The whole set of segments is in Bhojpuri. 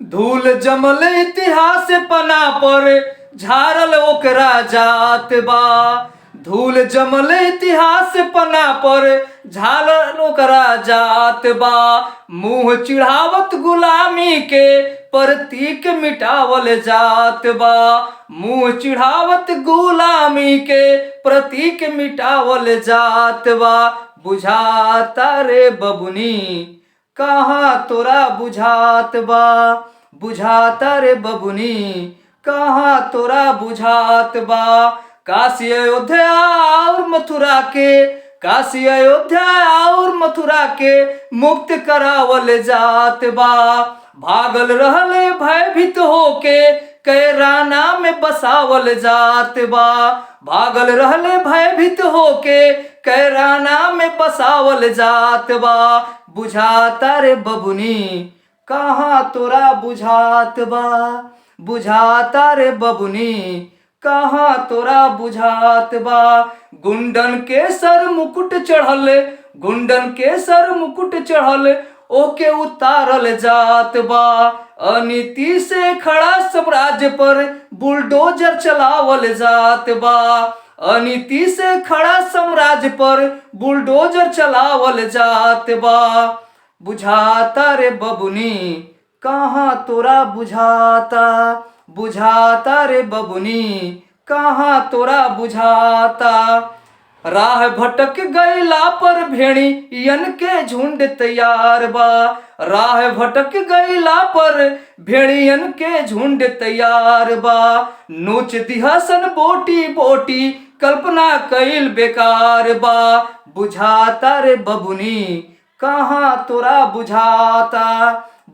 धूल जमल इतिहास पना पर झारल ओकरा जात बा। धूल जमल इतिहास पना पर झारल ओकरा जात बा। मुंह चिढ़ावत गुलामी के प्रतीक मिटावल जात बा। मुंह चिढ़ावत गुलामी के प्रतीक मिटावल जात बा। बुझाता रे बबुनी कहाँ तोरा बुझात बा। बुझाता रे बबुनी कहाँ तोरा बुझात बा। काशी अयोध्या और मथुरा के काशी अयोध्या और मथुरा के मुक्त करावल जात बा। भागल रहले भयभीत होके कैराना में बसावल जात बा। भागल रहले भयभीत होके कैराना में बसावल जात बा। बुझाता रे बबुनी कहाँ तोरा बुझात बा। बुझाता रे बबुनी कहाँ तोरा बुझात बा। गुंडन के सर मुकुट चढ़ल गुंडन के सर मुकुट चढ़ल ओके उतारल जात बा। अनीति से खड़ा साम्राज्य पर बुलडोजर चलावल जात बा। अनीति से खड़ा साम्राज्य पर बुलडोजर चलावल जात बा। बुझाता रे बबुनी कहाँ तोरा बुझाता। बुझाता रे बबुनी कहाँ तोरा बुझाता। राह भटक गईला पर भेड़ियन के झुंड तैयार बा। राह भटक गईला पर भेड़ियन के झुंड तैयार बा। नोच दिहसन बोटी बोटी कल्पना कईल बेकार बा। बुझाता रे बबुनी कहाँ तोरा बुझाता।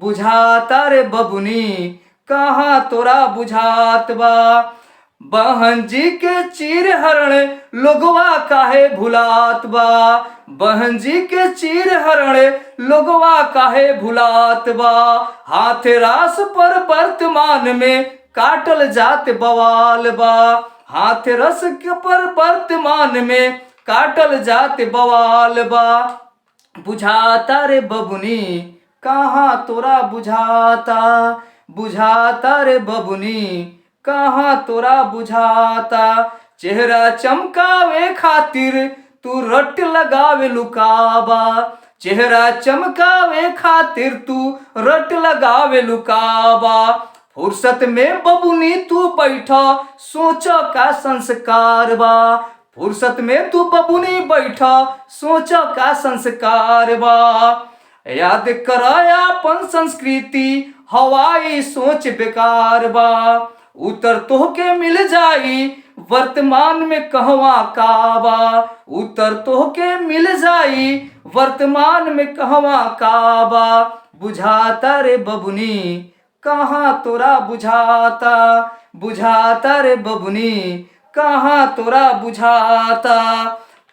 बुझाता रे बबुनी कहाँ तोरा बुझात बा। बहन जी के चीर हरण लोगवा काहे भुलात बा। बहन जी के चीर हरण लोगवा काहे भुलात बा। हाथ रास पर वर्तमान में काटल जात बवाल बा। हाथ रस के पर वर्तमान में काटल जात बवाल बा। बुझाता रे बबुनी कहाँ तोरा बुझाता। बुझाता रे बबुनी कहाँ तोरा बुझाता। चेहरा चमकावे खातिर तू रट लगावे लुकाबा। चेहरा चमकावे खातिर तू रट लगावे लुकाबा। फुर्सत में बबुनी तू बैठा सोचा का संस्कार बा। फुर्सत में तू बबुनी बैठा सोचा का संस्कार बा। याद कराया अपन संस्कृति हवाई सोच बेकार बा। उत्तर तोहके मिल जाई वर्तमान में कहवा काबा। उत्तर तोहके मिल जाई वर्तमान में कहवा काबा। बुझाता रे बबुनी कहाँ तोरा बुझाता। बुझाता रे बबुनी कहाँ तोरा बुझाता।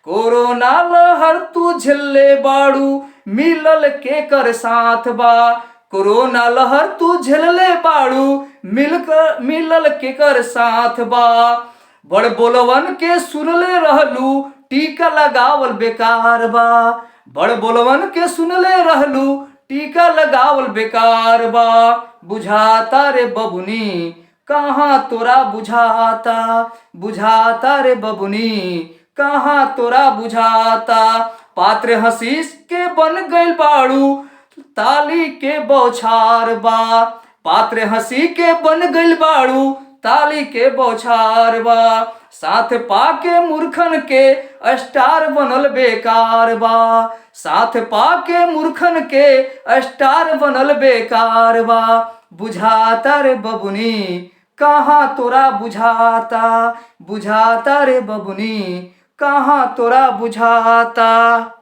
कोरोना लहर तू झेले बाड़ू मिलल के कर साथ बा। कोरोना लहर तू झेलले बाड़ू मिलल के कर साथ बा। बड़ बोलवन के सुनले रहलू टीका लगावल बेकार बा। बड़ बोलवन के सुनले रहलू टीका लगावल बेकार बा। बुझाता रे बबुनी कहाँ तोरा बुझाता। बुझाता रे बबुनी कहाँ तोरा बुझाता। पात्र हसीस के बन गइल बाड़ू ताली के बौछार बा। पात्र हंसी के बन गइल बाड़ू ताली के बौछार बा। साथ पाके मूर्खन के स्टार बनल बेकार बा। साथ पाके मूर्खन के स्टार बनल बेकार बा। बुझाता रे बबुनी कहाँ तोरा बुझाता। बुझाता रे बबुनी कहाँ तोरा बुझाता।